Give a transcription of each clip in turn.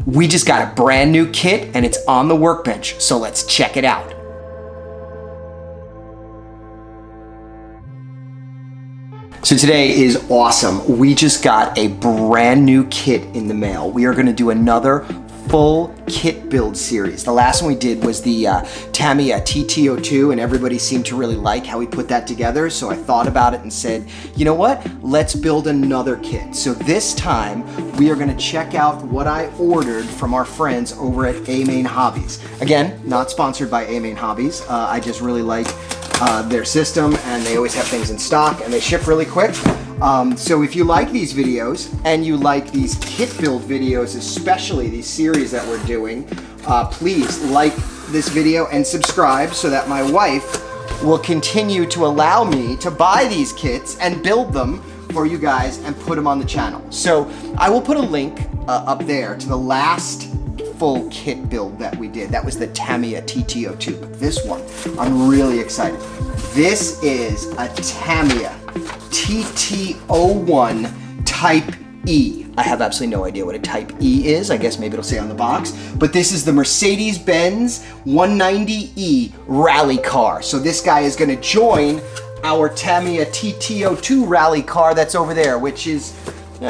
We just got a brand new kit and it's on the workbench, so let's check it out. So today is awesome. We just got a brand new kit in the mail. We are gonna do another full kit build series. The last one we did was the Tamiya TT-02, and everybody seemed to really like how we put that together. So I thought about it and said, you know what? Let's build another kit. So this time we are gonna check out what I ordered from our friends over at A-Main Hobbies. Again, not sponsored by A-Main Hobbies. I just really like their system, and they always have things in stock and they ship really quick. So if you like these videos and you like these kit build videos, especially these series that we're doing, please like this video and subscribe so that my wife will continue to allow me to buy these kits and build them for you guys and put them on the channel. So I will put a link up there to the last full kit build that we did. That was the Tamiya TT-02, but this one, I'm really excited. This is a Tamiya TT-01 Type E. I have absolutely no idea what a Type E is. I guess maybe it'll say on the box, but this is the Mercedes-Benz 190E rally car. So this guy is gonna join our Tamiya TT-02 rally car that's over there, which is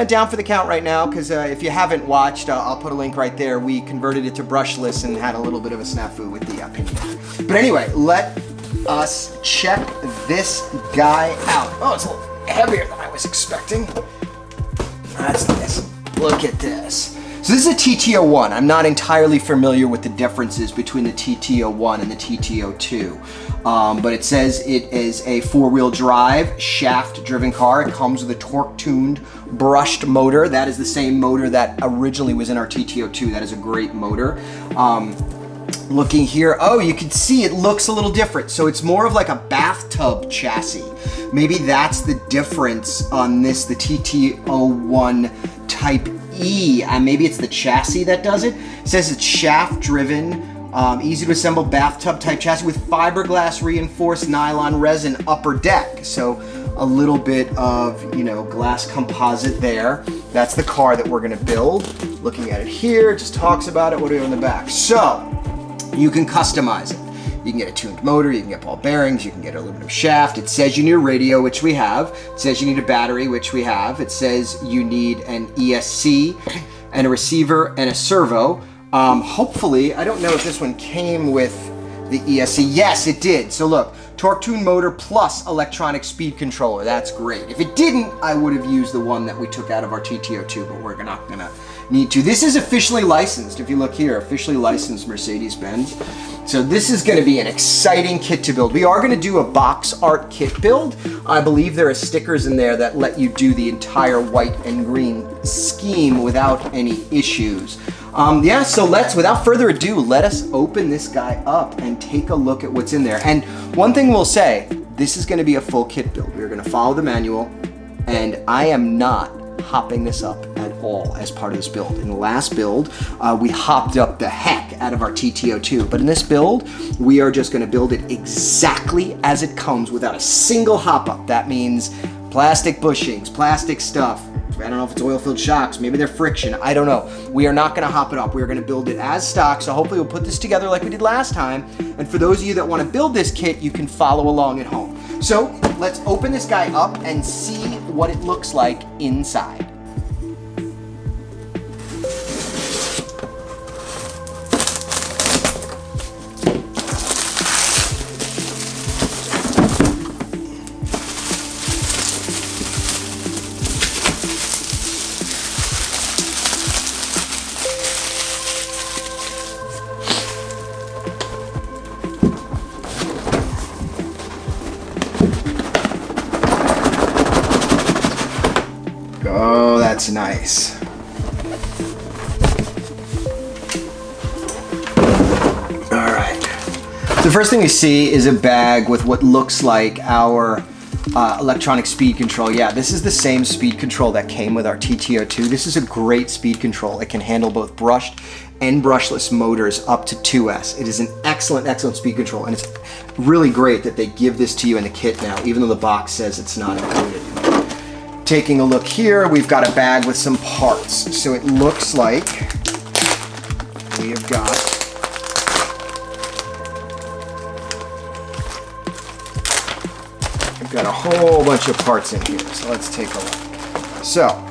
down for the count right now, because if you haven't watched, I'll put a link right there. We converted it to brushless and had a little bit of a snafu with the pinion. But anyway, let us check this guy out. Oh, it's a little heavier than I was expecting. That's nice. Look at this. So this is a TT-01. I'm not entirely familiar with the differences between the TT-01 and the TT-02. But it says it is a four-wheel drive, shaft-driven car. It comes with a torque-tuned brushed motor. That is the same motor that originally was in our TT-02. That is a great motor. Looking here, oh, you can see it looks a little different. So it's more of like a bathtub chassis. Maybe that's the difference on this, the TT-01 Type E. Maybe it's the chassis that does it. It says it's shaft-driven, easy to assemble bathtub type chassis with fiberglass reinforced nylon resin upper deck. So a little bit of, you know, glass composite there. That's the car that we're gonna build. Looking at it here, it just talks about it. What do we have in the back? So you can customize it. You can get a tuned motor, you can get ball bearings, you can get an aluminum shaft. It says you need a radio, which we have. It says you need a battery, which we have. It says you need an ESC and a receiver and a servo. Hopefully, I don't know if this one came with the ESC. Yes, it did. So look, torque tune motor plus electronic speed controller. That's great. If it didn't, I would have used the one that we took out of our TT-02, but we're not gonna need to. This is officially licensed. If you look here, officially licensed Mercedes-Benz. So this is gonna be an exciting kit to build. We are gonna do a box art kit build. I believe there are stickers in there that let you do the entire white and green scheme without any issues. Yeah, so without further ado, let us open this guy up and take a look at what's in there. And one thing we'll say, this is gonna be a full kit build. We're gonna follow the manual, and I am not hopping this up at all as part of this build. In the last build, we hopped up the heck out of our TT-02, but in this build, we are just gonna build it exactly as it comes without a single hop up. That means plastic bushings, plastic stuff. I don't know if it's oil-filled shocks, maybe they're friction, I don't know. We are not gonna hop it up. We are gonna build it as stock, so hopefully we'll put this together like we did last time. And for those of you that wanna build this kit, you can follow along at home. So let's open this guy up and see what it looks like inside. Oh, that's nice. All right. The first thing we see is a bag with what looks like our electronic speed control. Yeah, this is the same speed control that came with our TT-02. This is a great speed control. It can handle both brushed and brushless motors up to 2S. It is an excellent, excellent speed control, and it's really great that they give this to you in the kit now, even though the box says it's not included. Taking a look here, we've got a bag with some parts. So it looks like we have got a whole bunch of parts in here, so let's take a look. So,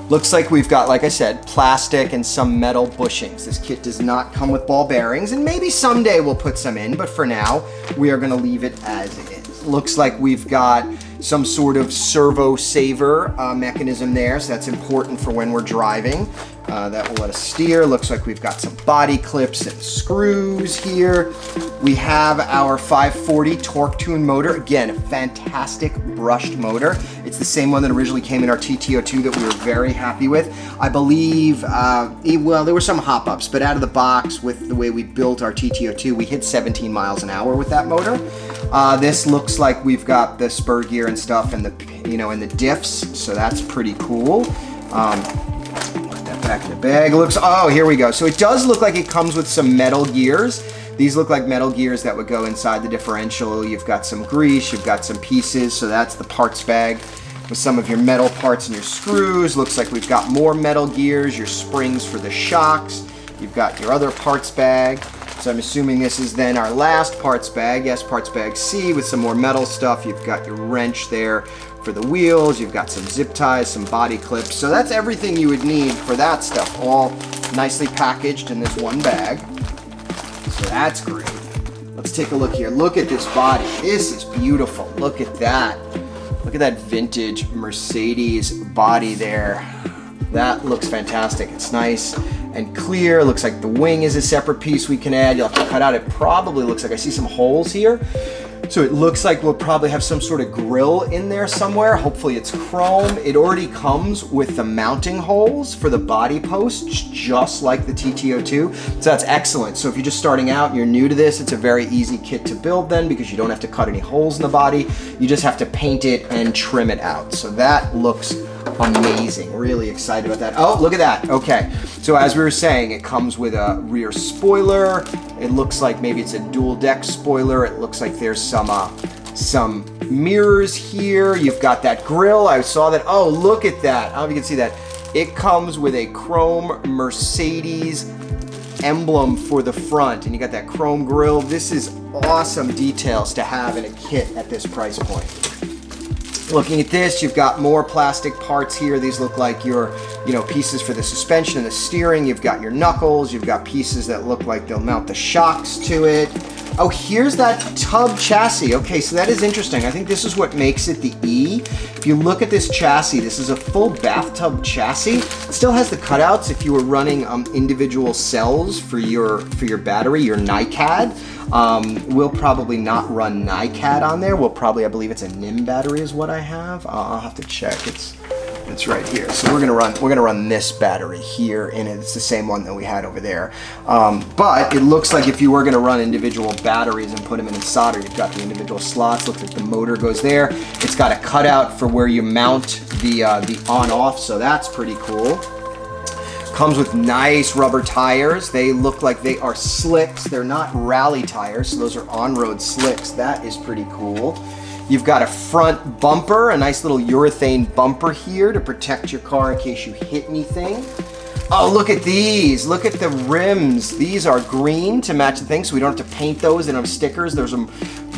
looks like we've got, like I said, plastic and some metal bushings. This kit does not come with ball bearings, and maybe someday we'll put some in, but for now, we are gonna leave it as it is. Looks like we've got some sort of servo saver mechanism there, so that's important for when we're driving. That will let us steer. Looks like we've got some body clips and screws here. We have our 540 torque tune motor. Again, a fantastic brushed motor. It's the same one that originally came in our TT-02 that we were very happy with. I believe, well, there were some hop-ups, but out of the box with the way we built our TT-02, we hit 17 miles an hour with that motor. This looks like we've got the spur gear and stuff and the, you know, and the diffs, so that's pretty cool. Put that back in the bag. Looks, oh, here we go. So it does look like it comes with some metal gears. These look like metal gears that would go inside the differential. You've got some grease, you've got some pieces, so that's the parts bag with some of your metal parts and your screws. Looks like we've got more metal gears, your springs for the shocks. You've got your other parts bag. So I'm assuming this is then our last parts bag. Yes, parts bag C with some more metal stuff. You've got your wrench there for the wheels. You've got some zip ties, some body clips. So that's everything you would need for that stuff, all nicely packaged in this one bag. So that's great. Let's take a look here. Look at this body. This is beautiful. Look at that. Look at that vintage Mercedes body there. That looks fantastic. It's nice and clear. Looks like the wing is a separate piece we can add. You'll have to cut out. It probably looks like, I see some holes here. So it looks like we'll probably have some sort of grill in there somewhere. Hopefully it's chrome. It already comes with the mounting holes for the body posts, just like the TT-02. So that's excellent. So if you're just starting out and you're new to this, it's a very easy kit to build then, because you don't have to cut any holes in the body. You just have to paint it and trim it out. So that looks amazing. Really excited about that. Oh, look at that. Okay. So as we were saying, it comes with a rear spoiler. It looks like maybe it's a dual deck spoiler. It looks like there's some mirrors here. You've got that grill. I saw that. Oh, look at that. I don't know if you can see that. It comes with a chrome Mercedes emblem for the front, and you got that chrome grill. This is awesome details to have in a kit at this price point. Looking at this, you've got more plastic parts here. These look like your, you know, pieces for the suspension and the steering. You've got your knuckles. You've got pieces that look like they'll mount the shocks to it. Oh, here's that tub chassis. Okay, so that is interesting. I think this is what makes it the E. If you look at this chassis, this is a full bathtub chassis. It still has the cutouts if you were running individual cells for your battery, your NiCad. We'll probably not run NiCad on there. We'll probably, I believe it's a NIM battery is what I have. I'll have to check. It's right here. So we're gonna run this battery here in it. It's the same one that we had over there. But it looks like if you were gonna run individual batteries and put them in and solder, you've got the individual slots. Looks like the motor goes there. It's got a cutout for where you mount the on-off, so that's pretty cool. Comes with nice rubber tires. They look like they are slicks. They're not rally tires, so those are on-road slicks. That is pretty cool. You've got a front bumper, a nice little urethane bumper here to protect your car in case you hit anything. Oh, look at these. Look at the rims. These are green to match the thing, so we don't have to paint those. They don't have stickers. There's them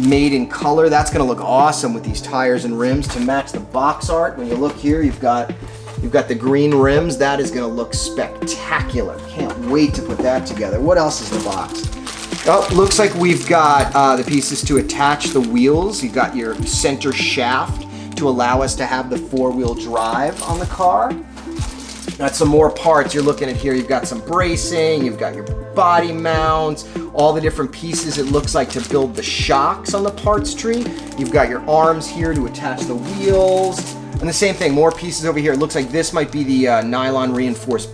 made in color. That's gonna look awesome with these tires and rims to match the box art. When you look here, you've got the green rims. That is gonna look spectacular. Can't wait to put that together. What else is in the box? Oh, looks like we've got the pieces to attach the wheels. You've got your center shaft to allow us to have the four-wheel drive on the car. Got some more parts you're looking at here. You've got some bracing, you've got your body mounts, all the different pieces it looks like to build the shocks on the parts tree. You've got your arms here to attach the wheels. And the same thing, more pieces over here. It looks like this might be the nylon reinforced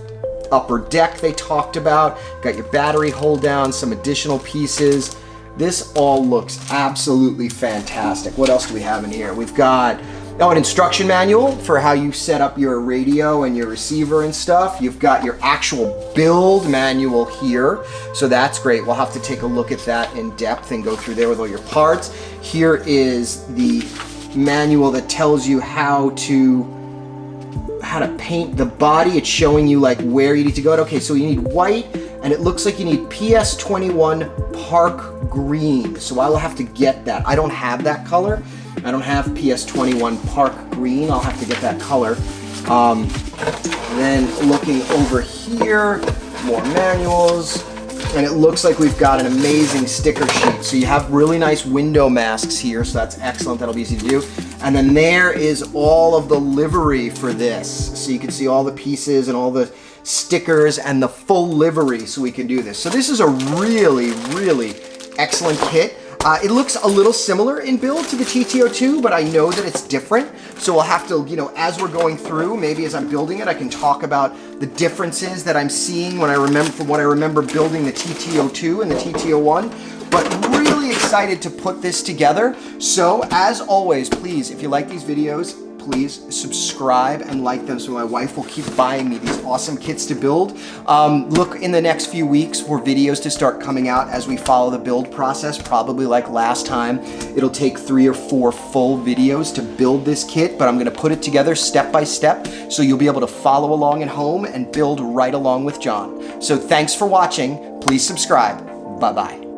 upper deck they talked about. Got your battery hold down, some additional pieces. This all looks absolutely fantastic. What else do we have in here? We've got an instruction manual for how you set up your radio and your receiver and stuff. You've got your actual build manual here, so that's great. We'll have to take a look at that in depth and go through there with all your parts. Here is the manual that tells you how to paint the body. It's showing you like where you need to go. Okay, so you need white and it looks like you need PS21 Park Green. So I will have to get that. I don't have that color. I don't have PS21 Park Green. I'll have to get that color. Then looking over here, more manuals. And it looks like we've got an amazing sticker sheet. So you have really nice window masks here, so that's excellent. That'll be easy to do. And then there is all of the livery for this. So you can see all the pieces and all the stickers and the full livery, so we can do this. So this is a really, really excellent kit. It looks a little similar in build to the TT-02, but I know that it's different. So we'll have to, you know, as we're going through, maybe as I'm building it, I can talk about the differences that I'm seeing when I remember, from what I remember building the TT-02 and the TT-01. But really excited to put this together. So as always, please, if you like these videos, please subscribe and like them so my wife will keep buying me these awesome kits to build. Look in the next few weeks for videos to start coming out as we follow the build process, probably like last time. It'll take 3 or 4 full videos to build this kit, but I'm gonna put it together step by step so you'll be able to follow along at home and build right along with John. So thanks for watching. Please subscribe. Bye-bye.